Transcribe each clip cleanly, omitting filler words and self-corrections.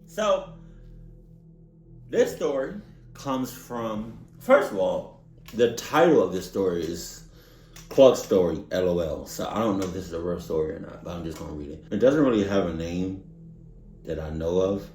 So, this story comes from, first of all, the title of this story is Cluck Story, LOL. So I don't know if this is a real story or not, but I'm just going to read it. It doesn't really have a name that I know of.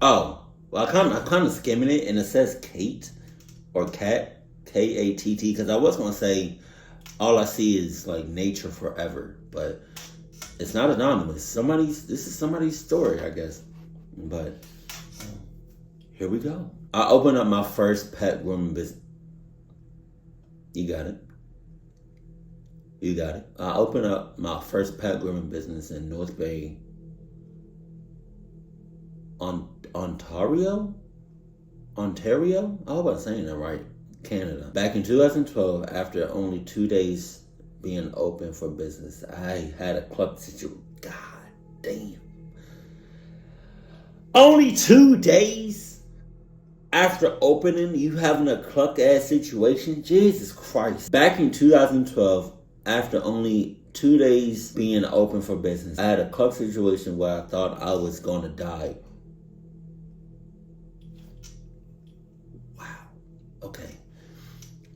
Oh, well, I kind of skimming it, and it says Kate or Cat, Katt, because I was going to say all I see is like nature forever, but it's not anonymous. This is somebody's story, I guess. But here we go. I opened up my first pet grooming business. You got it. I opened up my first pet grooming business in North Bay, Ontario. I hope I'm saying that right. Canada. Back in 2012, after only 2 days being open for business, I had a cluck situation. God damn. Only 2 days after opening, you having a cluck ass situation? Jesus Christ. Back in 2012, after only 2 days being open for business, I had a cluck situation where I thought I was going to die. Wow. Okay.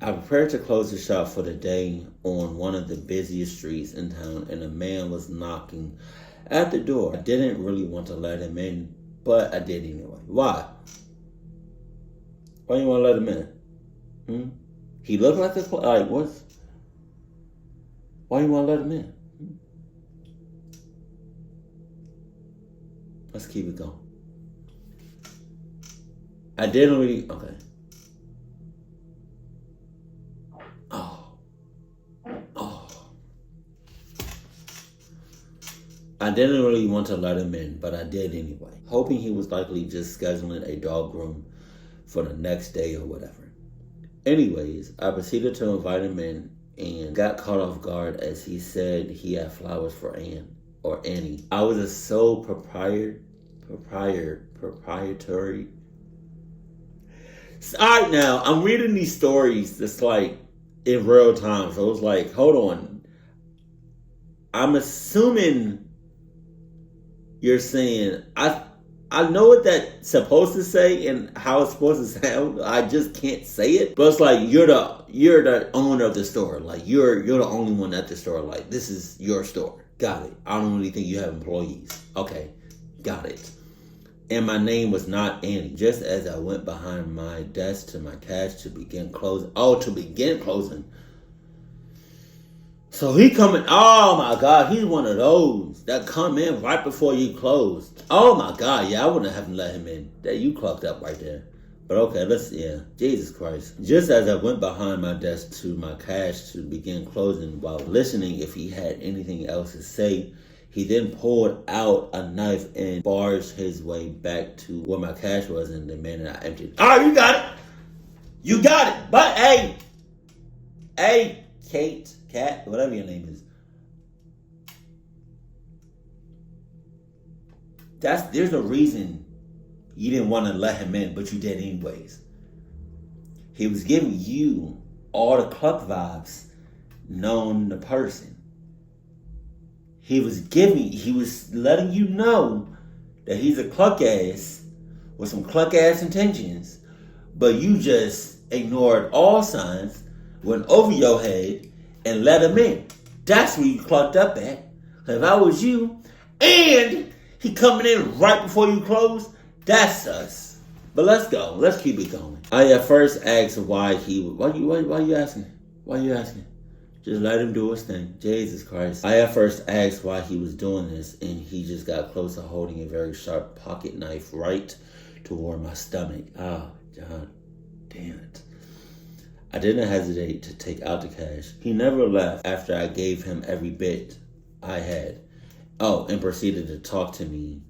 I prepared to close the shop for the day on one of the busiest streets in town, and a man was knocking at the door. I didn't really want to let him in, but I did anyway. Why? Why you want to let him in? He looked like this. Like what? Why you want to let him in? Let's keep it going. I didn't really. Okay. I didn't really want to let him in, but I did anyway, hoping he was likely just scheduling a dog groom for the next day or whatever. Anyways, I proceeded to invite him in and got caught off guard as he said he had flowers for Annie. I was a sole proprietory. Alright, now, I'm reading these stories that's like in real time, so it was like, hold on. I'm assuming you're saying, I know what that's supposed to say and how it's supposed to sound. I just can't say it. But it's like you're the owner of the store. Like you're the only one at the store. Like this is your store. Got it. I don't really think you have employees. Okay, got it. And my name was not Annie. Just as I went behind my desk to my cash to begin closing. So he coming, oh my God, he's one of those that come in right before you close. Oh my God, yeah, I wouldn't have let him in. That you clucked up right there. But okay, Jesus Christ. Just as I went behind my desk to my cash to begin closing while listening if he had anything else to say, he then pulled out a knife and barged his way back to where my cash was and demanded I emptied. All right, you got it. But hey, Cat, whatever your name is. There's a reason you didn't want to let him in, but you did anyways. He was giving you all the cluck vibes known the person. He was letting you know that he's a cluck ass with some cluck ass intentions, but you just ignored all signs, went over your head, and let him in. That's where you clucked up at. If I was you, and he coming in right before you close, that's us. But let's go. Let's keep it going. I at first asked why you asking? Why you asking? Just let him do his thing. Jesus Christ. I at first asked why he was doing this, and he just got closer holding a very sharp pocket knife right toward my stomach. Oh, God damn it. I didn't hesitate to take out the cash. He never left after I gave him every bit I had. Oh, and proceeded to talk to me,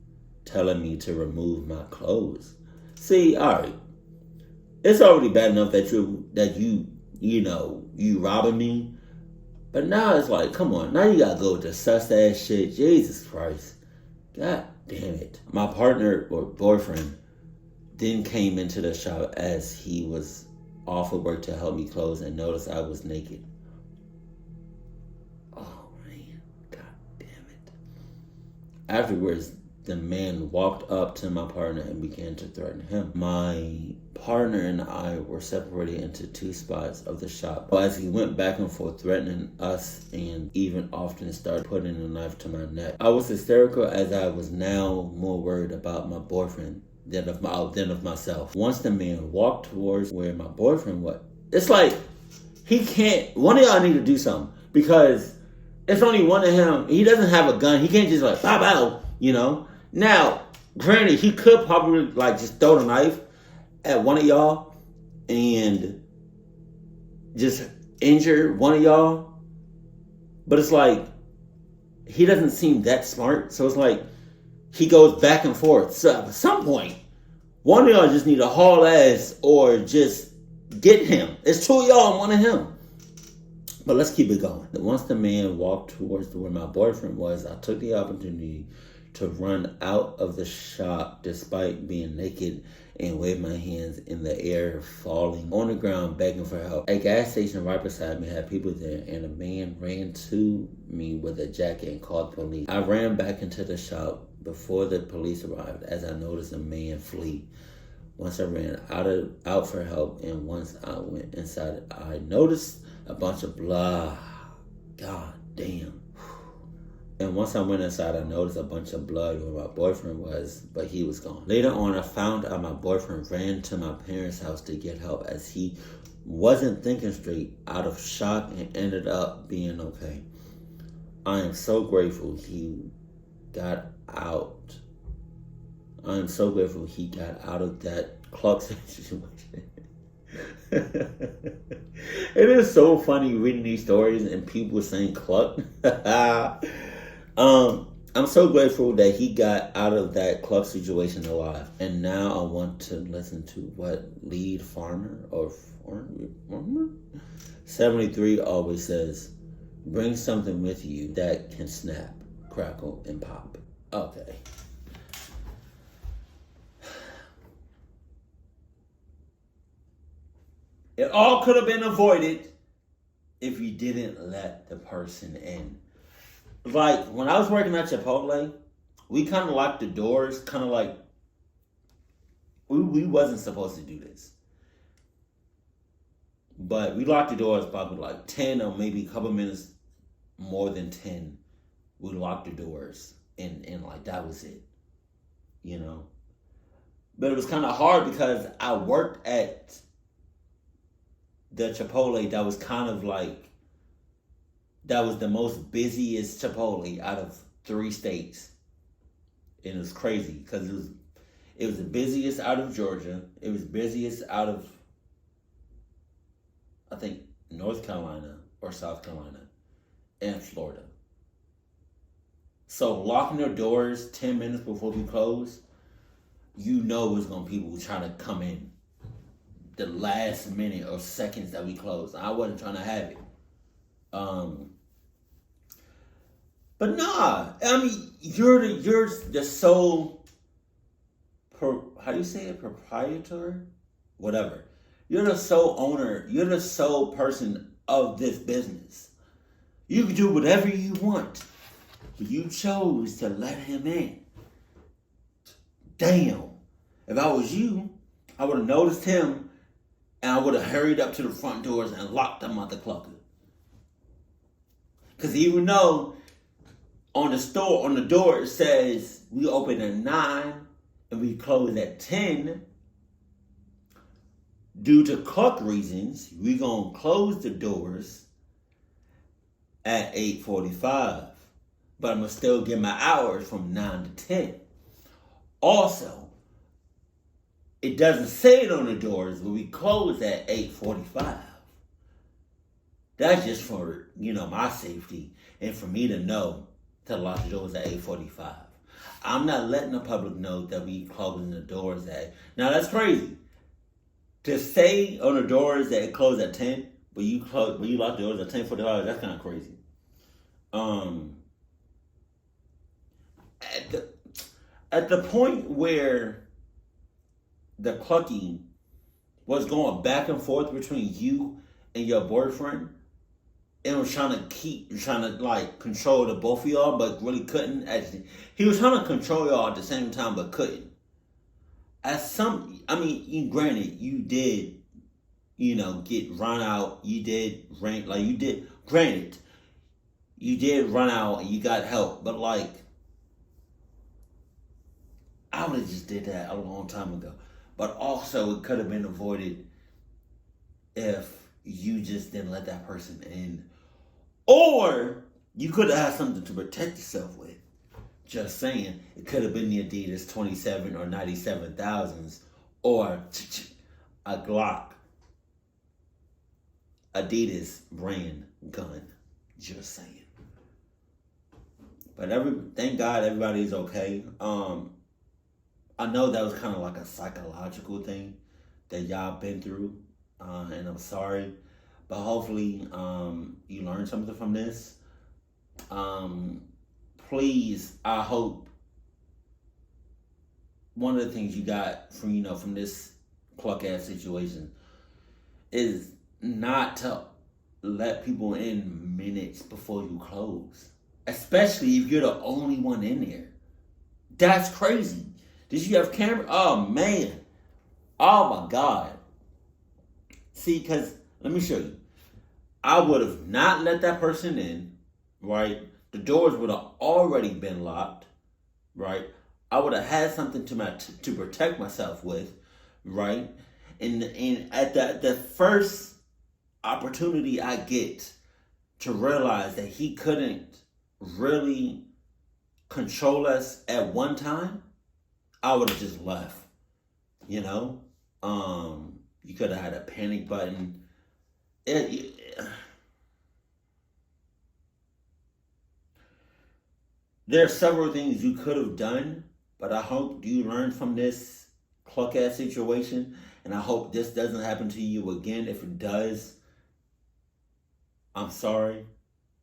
telling me to remove my clothes. See, alright. It's already bad enough that you robbing me. But now it's like, come on, now you gotta go with the sus ass shit. Jesus Christ. God damn it. My partner or boyfriend then came into the shop as he was off of work to help me close and noticed I was naked. Oh man, God damn it. Afterwards, the man walked up to my partner and began to threaten him. My partner and I were separated into two spots of the shop. As he went back and forth threatening us and even often started putting a knife to my neck. I was hysterical as I was now more worried about my boyfriend than of myself. Once the man walked towards where my boyfriend was, it's like he can't. One of y'all need to do something because it's only one of him. He doesn't have a gun. He can't just like bow bow, you know. Now, granted, he could probably like just throw the knife at one of y'all and just injure one of y'all, but it's like he doesn't seem that smart. So it's like he goes back and forth. So at some point, one of y'all just need to haul ass or just get him. It's two of y'all and one of him. But let's keep it going. Once the man walked towards where my boyfriend was, I took the opportunity to run out of the shop despite being naked and wave my hands in the air, falling on the ground, begging for help. A gas station right beside me had people there, and a man ran to me with a jacket and called the police. I ran back into the shop before the police arrived as I noticed a man flee. Once I ran out for help, and once I went inside, I noticed a bunch of blood. God damn. And once I went inside, I noticed a bunch of blood where my boyfriend was, but he was gone. Later on, I found out my boyfriend ran to my parents' house to get help as he wasn't thinking straight, out of shock, and ended up being okay. I am so grateful he got out. I am so grateful he got out of that Cluck situation. It is so funny reading these stories and people saying Cluck. I'm so grateful that he got out of that Cluck situation alive. And now I want to listen to what lead farmer 73 always says. Bring something with you that can snap, crackle, and pop. Okay. It all could have been avoided if you didn't let the person in. Like, when I was working at Chipotle, we kind of locked the doors, kind of like, we wasn't supposed to do this. But we locked the doors probably like 10 or maybe a couple minutes more than 10. We locked the doors and like that was it, you know. But it was kind of hard because I worked at the Chipotle that was kind of like, that was the most busiest Chipotle out of 3 states. And it was crazy because it was the busiest out of Georgia. It was busiest out of, I think, North Carolina or South Carolina and Florida. So locking their doors 10 minutes before we close, you know it's going to be people trying to come in the last minute or seconds that we close. I wasn't trying to have it. But nah, I mean, you're the sole, how do you say it, proprietor? Whatever. You're the sole owner. You're the sole person of this business. You can do whatever you want. But you chose to let him in. Damn. If I was you, I would have noticed him and I would have hurried up to the front doors and locked them out the clucker. Because even though on the door it says we open at 9 and we close at 10, due to Cluck reasons, we gonna close the doors at 8:45. But I'm gonna still get my hours from 9 to 10. Also, it doesn't say it on the doors, but we close at 8:45. That's just for, my safety and for me to know to lock the doors at 8:45. I'm not letting the public know that we closing the doors at. Now that's crazy. To say on the doors that it closed at 10, but you lock the doors at 10:45, that's kind of crazy. At the point where the clucking was going back and forth between you and your boyfriend, and was trying to like control the both of y'all, but really couldn't. He was trying to control y'all at the same time, but couldn't. Granted, you did, get run out. You did rank, like you did. Granted, you did run out and you got help, but like, I would have just did that a long time ago. But also, it could have been avoided if you just didn't let that person in. Or you could have had something to protect yourself with. Just saying. It could have been the Adidas 27 or 97,000s or a Glock. Adidas brand gun. Just saying. But thank God everybody's okay. I know that was kind of like a psychological thing that y'all been through. And I'm sorry. But hopefully you learned something from this. Please, I hope one of the things you got from this Cluck ass situation is not to let people in minutes before you close. Especially if you're the only one in there. That's crazy. Did you have camera? Oh, man. Oh, my God. See, because, let me show you. I would have not let that person in, right? The doors would have already been locked, right? I would have had something to protect myself with, right? And at the first opportunity I get to realize that he couldn't really control us at one time, I would have just left. You could have had a panic button. There are several things you could have done, but I hope you learned from this Cluck ass situation, and I hope this doesn't happen to you again. If it does, I'm sorry,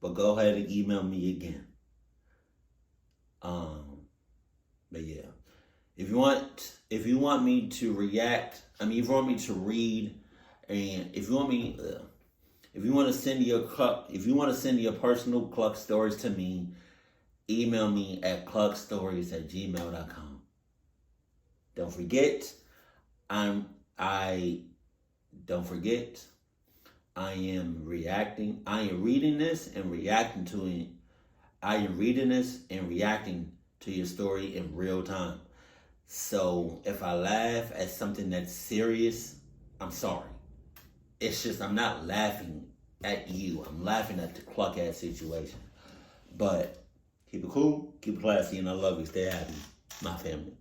but go ahead and email me again. But yeah, if you want me to react, if you want me to read, and if you want to send your personal Cluck stories to me, email me at cluckstories@gmail.com. Don't forget, I am reacting. I am reading this and reacting to it. I am reading this and reacting to your story in real time. So if I laugh at something that's serious, I'm sorry. It's just I'm not laughing at you. I'm laughing at the Cluck ass situation. But keep it cool, keep it classy, and I love you. Stay happy, my family.